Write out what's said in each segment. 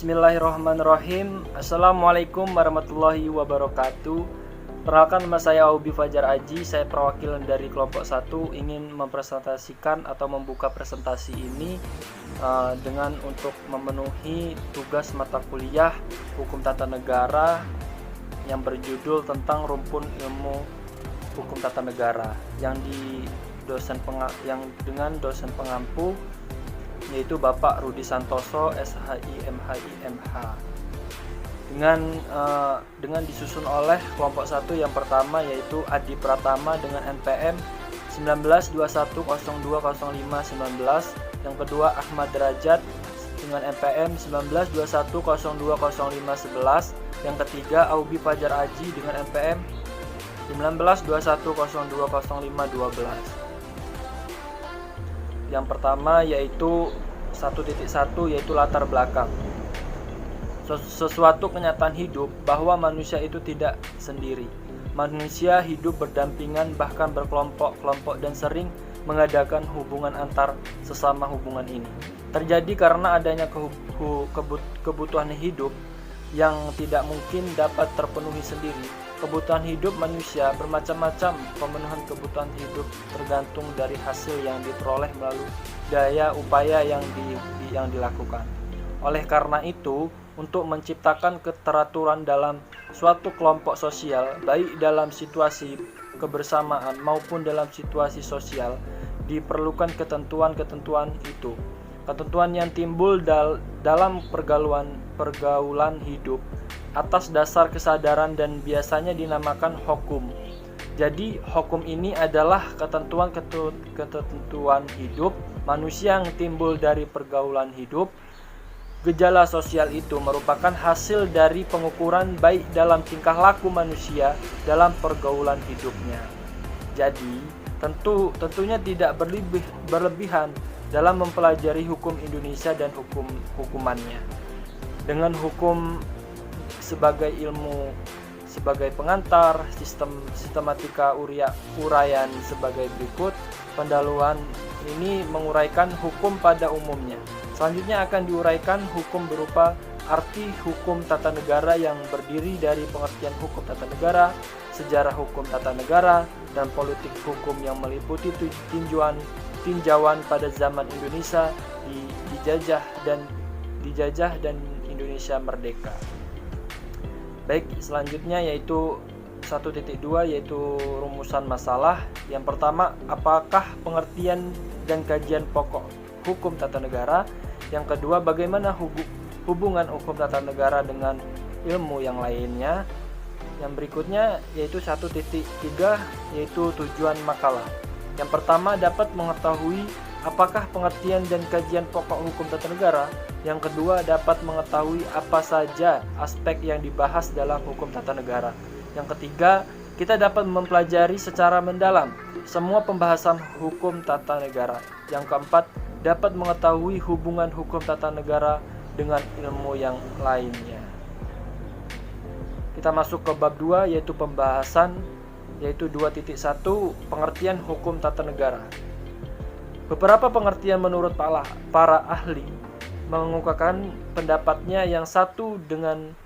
Bismillahirrahmanirrahim. Assalamualaikum warahmatullahi wabarakatuh. Perkenalkan, nama saya Aubi Fajar Aji. Saya perwakilan dari kelompok 1 ingin mempresentasikan atau membuka presentasi ini dengan untuk memenuhi tugas mata kuliah Hukum Tata Negara yang berjudul tentang rumpun ilmu hukum tata negara yang dengan dosen pengampu yaitu Bapak Rudi Santoso, SHI, MHI, MH. Dengan disusun oleh kelompok 1 yang pertama yaitu Adi Pratama dengan NPM 1921020519, yang kedua Ahmad Derajat dengan NPM 1921020511, yang ketiga Aubi Fajar Aji dengan NPM 1921020512. Yang pertama yaitu 1.1 yaitu latar belakang. Sesuatu kenyataan hidup bahwa manusia itu tidak sendiri. Manusia hidup berdampingan, bahkan berkelompok-kelompok, dan sering mengadakan hubungan antar sesama hubungan ini. Terjadi karena adanya kebutuhan hidup yang tidak mungkin dapat terpenuhi sendiri. Kebutuhan hidup manusia bermacam-macam. Pemenuhan kebutuhan hidup tergantung dari hasil yang diperoleh melalui daya upaya yang dilakukan. Oleh karena itu, untuk menciptakan keteraturan dalam suatu kelompok sosial, baik dalam situasi kebersamaan maupun dalam situasi sosial, diperlukan ketentuan-ketentuan itu. Ketentuan yang timbul dalam pergaulan hidup atas dasar kesadaran dan biasanya dinamakan hukum. Jadi hukum ini adalah ketentuan hidup manusia yang timbul dari pergaulan hidup. Gejala sosial itu merupakan hasil dari pengukuran baik dalam tingkah laku manusia dalam pergaulan hidupnya. Jadi tentunya tidak berlebihan dalam mempelajari hukum Indonesia dan hukumannya. Dengan hukum sebagai ilmu sebagai pengantar, sistematika uraian sebagai berikut. Pendahuluan ini menguraikan hukum pada umumnya. Selanjutnya akan diuraikan hukum berupa arti hukum tata negara yang berdiri dari pengertian hukum tata negara, sejarah hukum tata negara, dan politik hukum yang meliputi tinjauan pada zaman Indonesia dijajah dan Indonesia merdeka. Baik, selanjutnya yaitu 1.2 yaitu rumusan masalah. Yang pertama, apakah pengertian dan kajian pokok hukum tata negara? Yang kedua, bagaimana hubungan hukum tata negara dengan ilmu yang lainnya? Yang berikutnya yaitu 1.3 yaitu tujuan makalah. Yang pertama, dapat mengetahui apakah pengertian dan kajian pokok hukum tata negara. Yang kedua, dapat mengetahui apa saja aspek yang dibahas dalam hukum tata negara. Yang ketiga, kita dapat mempelajari secara mendalam semua pembahasan hukum tata negara. Yang keempat, dapat mengetahui hubungan hukum tata negara dengan ilmu yang lainnya. Kita masuk ke bab 2 yaitu pembahasan yaitu 2.1 pengertian hukum tata negara. Beberapa pengertian menurut para ahli mengungkapkan pendapatnya yang satu dengan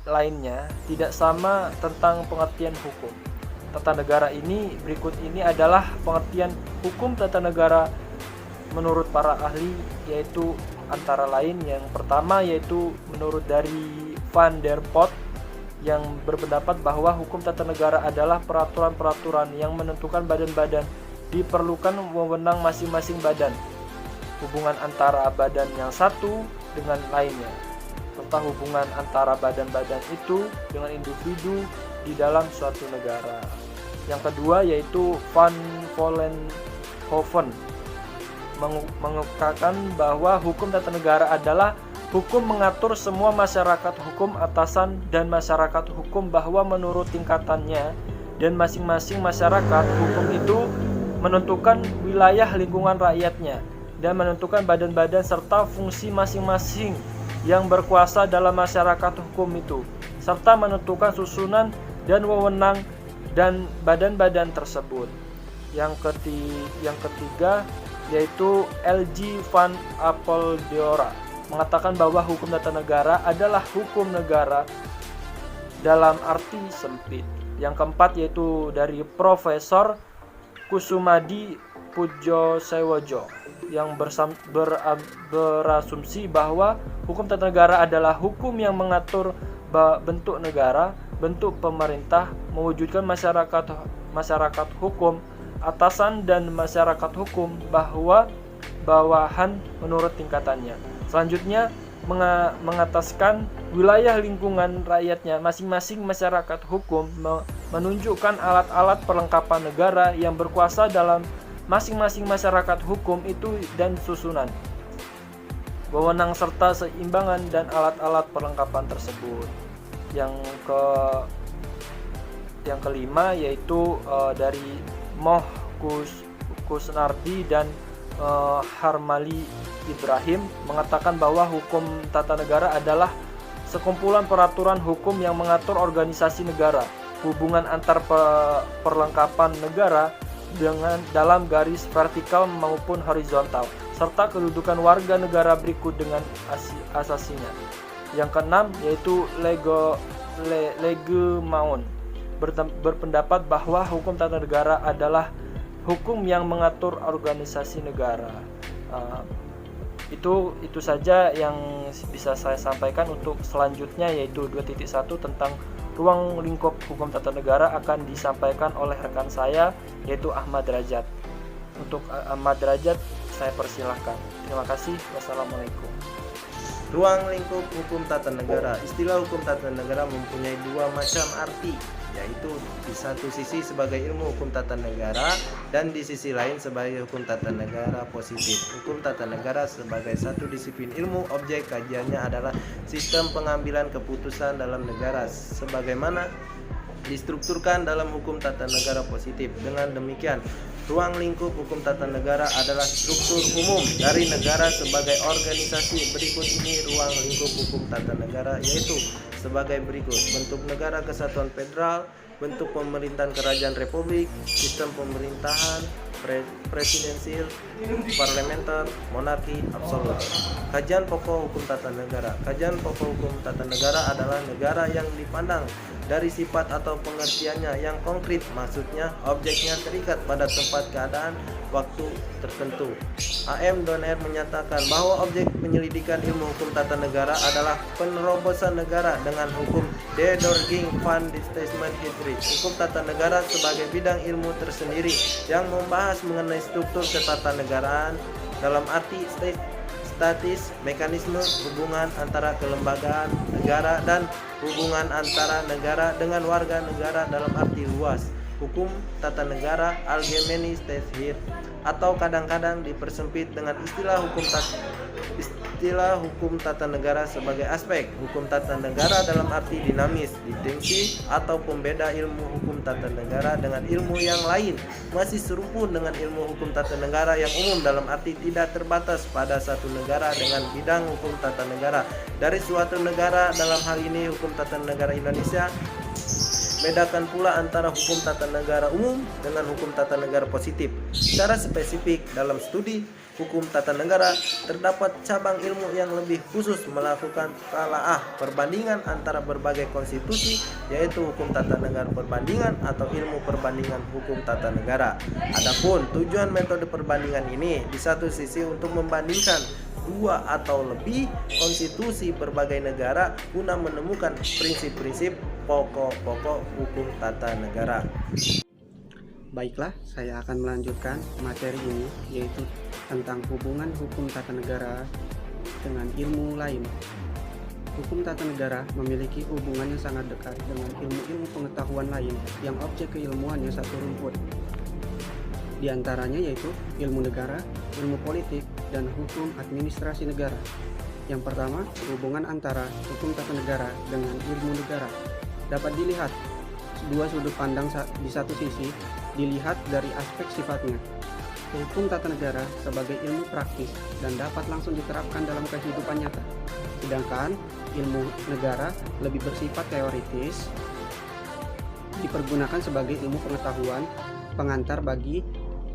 lainnya tidak sama tentang pengertian hukum tata negara ini. Berikut ini adalah pengertian hukum tata negara menurut para ahli, yaitu antara lain yang pertama yaitu menurut dari Van der Pot yang berpendapat bahwa hukum tata negara adalah peraturan-peraturan yang menentukan badan-badan, diperlukan wewenang masing-masing badan, hubungan antara badan yang satu dengan lainnya, serta hubungan antara badan-badan itu dengan individu di dalam suatu negara. Yang kedua yaitu Van Vollenhoven mengungkapkan bahwa hukum tata negara adalah hukum mengatur semua masyarakat hukum atasan dan masyarakat hukum, bahwa menurut tingkatannya dan masing-masing masyarakat hukum itu menentukan wilayah lingkungan rakyatnya dan menentukan badan-badan serta fungsi masing-masing yang berkuasa dalam masyarakat hukum itu, serta menentukan susunan dan wewenang dan badan-badan tersebut. Yang ketiga yaitu L.G. van Apeldoorn mengatakan bahwa hukum tata negara adalah hukum negara dalam arti sempit. Yang keempat yaitu dari Profesor Kusumadi Pujosewojo yang berasumsi bahwa hukum tata negara adalah hukum yang mengatur bentuk negara, bentuk pemerintah, mewujudkan masyarakat hukum, atasan dan masyarakat hukum, bawahan menurut tingkatannya. Selanjutnya mengataskan wilayah lingkungan rakyatnya. Masing-masing masyarakat hukum menunjukkan alat-alat perlengkapan negara yang berkuasa dalam masing-masing masyarakat hukum itu dan susunan, wewenang serta seimbangan dan alat-alat perlengkapan tersebut. Yang kelima yaitu dari Moh Kusnardi dan Harmali Ibrahim mengatakan bahwa hukum tata negara adalah sekumpulan peraturan hukum yang mengatur organisasi negara, hubungan antar perlengkapan negara dalam garis vertikal maupun horizontal, serta kedudukan warga negara berikut dengan asasinya. Yang keenam yaitu Legemaun berpendapat bahwa hukum tata negara adalah hukum yang mengatur organisasi negara. Itu saja yang bisa saya sampaikan. Untuk selanjutnya yaitu 2.1 tentang ruang lingkup hukum tata negara akan disampaikan oleh rekan saya yaitu Ahmad Derajat. Untuk Ahmad Derajat saya persilahkan. Terima kasih. Wassalamualaikum. Ruang lingkup hukum tata negara. Istilah hukum tata negara mempunyai dua macam arti, yaitu di satu sisi sebagai ilmu hukum tata negara dan di sisi lain sebagai hukum tata negara positif. Hukum tata negara sebagai satu disiplin ilmu, objek kajiannya adalah sistem pengambilan keputusan dalam negara sebagaimana distrukturkan dalam hukum tata negara positif. Dengan demikian, ruang lingkup hukum tata negara adalah struktur umum dari negara sebagai organisasi. Berikut ini ruang lingkup hukum tata negara, yaitu sebagai berikut: bentuk negara kesatuan federal, bentuk pemerintahan kerajaan republik, sistem pemerintahan presidensial, parlementer, monarki absolut. Kajian pokok hukum tata negara. Kajian pokok hukum tata negara adalah negara yang dipandang dari sifat atau pengertiannya yang konkret, maksudnya objeknya terikat pada tempat, keadaan, waktu tertentu. A.M. Donner menyatakan bahwa objek penyelidikan ilmu hukum tata negara adalah penerobosan negara dengan hukum De Doorgang van Statement History. Hukum tata negara sebagai bidang ilmu tersendiri yang membahas mengenai struktur ketatanegaraan dalam arti statis, mekanisme, hubungan antara kelembagaan negara dan hubungan antara negara dengan warga negara dalam arti luas. Hukum tata negara Allgemeine Staatsrecht atau kadang-kadang dipersempit dengan istilah hukum tata negara sebagai aspek hukum tata negara dalam arti dinamis, distingsi atau pembeda ilmu hukum tata negara dengan ilmu yang lain, masih seruput dengan ilmu hukum tata negara yang umum dalam arti tidak terbatas pada satu negara dengan bidang hukum tata negara dari suatu negara. Dalam hal ini hukum tata negara Indonesia bedakan pula antara hukum tata negara umum dengan hukum tata negara positif. Secara spesifik dalam studi hukum tata negara terdapat cabang ilmu yang lebih khusus melakukan telaah perbandingan antara berbagai konstitusi, yaitu hukum tata negara perbandingan atau ilmu perbandingan hukum tata negara. Adapun tujuan metode perbandingan ini di satu sisi untuk membandingkan dua atau lebih konstitusi berbagai negara guna menemukan prinsip-prinsip pokok-pokok hukum tata negara. Baiklah, saya akan melanjutkan materi ini, yaitu tentang hubungan hukum tata negara dengan ilmu lain. Hukum tata negara memiliki hubungan yang sangat dekat dengan ilmu-ilmu pengetahuan lain yang objek keilmuannya satu rumput. Di antaranya yaitu ilmu negara, ilmu politik, dan hukum administrasi negara. Yang pertama, hubungan antara hukum tata negara dengan ilmu negara. Dapat dilihat dua sudut pandang di satu sisi, dilihat dari aspek sifatnya. Hukum tata negara sebagai ilmu praktis dan dapat langsung diterapkan dalam kehidupan nyata. Sedangkan ilmu negara lebih bersifat teoritis, dipergunakan sebagai ilmu pengetahuan pengantar bagi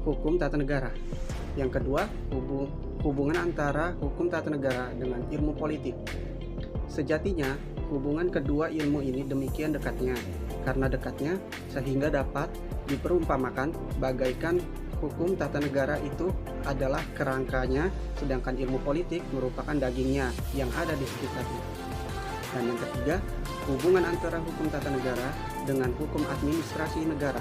hukum tata negara. Yang kedua, hubungan antara hukum tata negara dengan ilmu politik. Sejatinya, hubungan kedua ilmu ini demikian dekatnya. Karena dekatnya, sehingga dapat diperumpamakan bagaikan hukum tata negara itu adalah kerangkanya, sedangkan ilmu politik merupakan dagingnya yang ada di sekitarnya. Dan yang ketiga, hubungan antara hukum tata negara dengan hukum administrasi negara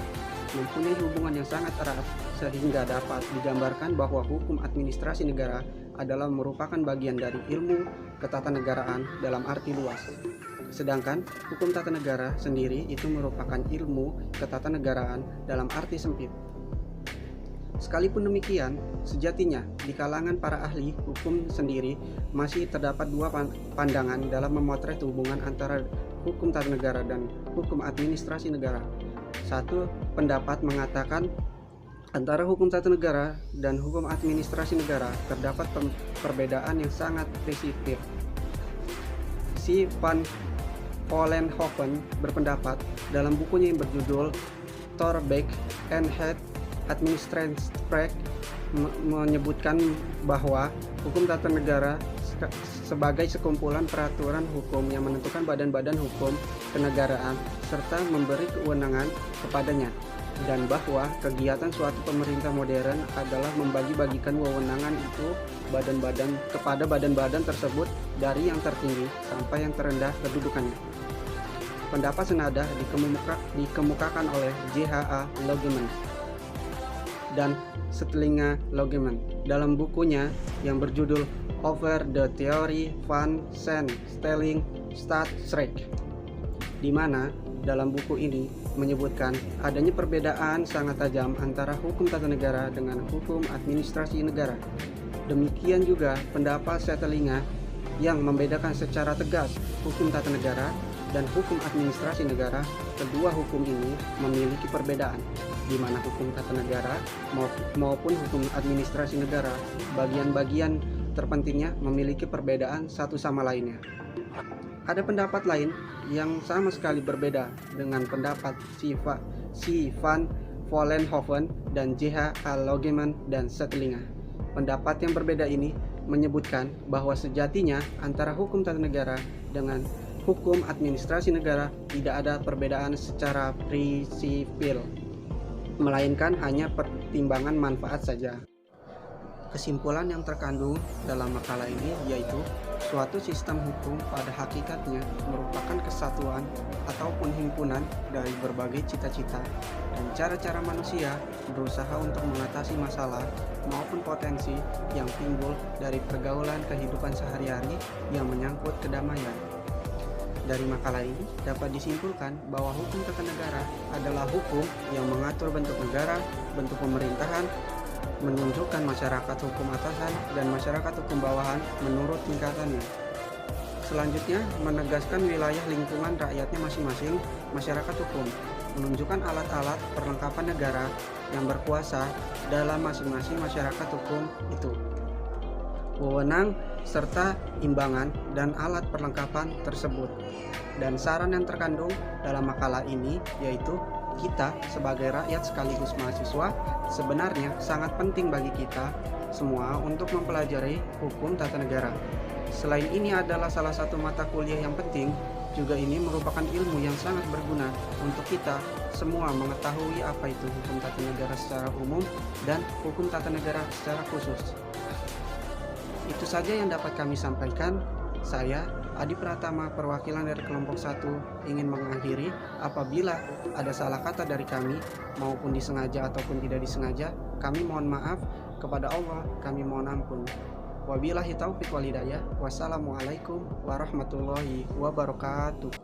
mempunyai hubungan yang sangat erat, sehingga dapat digambarkan bahwa hukum administrasi negara adalah merupakan bagian dari ilmu ketatanegaraan dalam arti luas. Sedangkan hukum tata negara sendiri itu merupakan ilmu ketatanegaraan dalam arti sempit. Sekalipun demikian, sejatinya di kalangan para ahli hukum sendiri masih terdapat dua pandangan dalam memotret hubungan antara hukum tata negara dan hukum administrasi negara. Satu pendapat mengatakan antara hukum tata negara dan hukum administrasi negara terdapat perbedaan yang sangat prinsipil. Si Van Vollenhoven berpendapat dalam bukunya yang berjudul Thorbecke and Het Administrationsrecht menyebutkan bahwa hukum tata negara sebagai sekumpulan peraturan hukum yang menentukan badan-badan hukum kenegaraan serta memberi kewenangan kepadanya, dan bahwa kegiatan suatu pemerintah modern adalah membagi-bagikan wewenangan itu kepada badan-badan tersebut dari yang tertinggi sampai yang terendah kedudukannya. Pendapat senada dikemukakan oleh J.H.A. Logeman dan Settlinger Logeman dalam bukunya yang berjudul Over the Theory van Stelling Staatsrecht, di mana dalam buku ini menyebutkan adanya perbedaan sangat tajam antara hukum tata negara dengan hukum administrasi negara. Demikian juga pendapat Settlinger yang membedakan secara tegas hukum tata negara dan hukum administrasi negara. Kedua hukum ini memiliki perbedaan, di mana hukum tata negara maupun hukum administrasi negara bagian-bagian terpentingnya memiliki perbedaan satu sama lainnya. Ada pendapat lain yang sama sekali berbeda dengan pendapat si Van Vollenhoven dan J.H.A. Logeman dan Settlinger. Pendapat yang berbeda ini menyebutkan bahwa sejatinya antara hukum tata negara dengan hukum administrasi negara tidak ada perbedaan secara prinsipil, melainkan hanya pertimbangan manfaat saja. Kesimpulan yang terkandung dalam makalah ini yaitu suatu sistem hukum pada hakikatnya merupakan kesatuan ataupun himpunan dari berbagai cita-cita dan cara-cara manusia berusaha untuk mengatasi masalah maupun potensi yang timbul dari pergaulan kehidupan sehari-hari yang menyangkut kedamaian. Dari makalah ini dapat disimpulkan bahwa hukum tata negara adalah hukum yang mengatur bentuk negara, bentuk pemerintahan, menunjukkan masyarakat hukum atasan dan masyarakat hukum bawahan menurut tingkatannya. Selanjutnya, menegaskan wilayah lingkungan rakyatnya masing-masing masyarakat hukum, menunjukkan alat-alat perlengkapan negara yang berkuasa dalam masing-masing masyarakat hukum itu, wewenang serta imbangan dan alat perlengkapan tersebut. Dan saran yang terkandung dalam makalah ini yaitu kita sebagai rakyat sekaligus mahasiswa sebenarnya sangat penting bagi kita semua untuk mempelajari hukum tata negara. Selain ini adalah salah satu mata kuliah yang penting, juga ini merupakan ilmu yang sangat berguna untuk kita semua mengetahui apa itu hukum tata negara secara umum dan hukum tata negara secara khusus. Itu saja yang dapat kami sampaikan. Saya, Adi Pratama, perwakilan dari kelompok 1, ingin mengakhiri apabila ada salah kata dari kami, maupun disengaja ataupun tidak disengaja, kami mohon maaf. Kepada Allah kami mohon ampun. Wabillahi taufiq wal hidayah. Wassalamualaikum warahmatullahi wabarakatuh.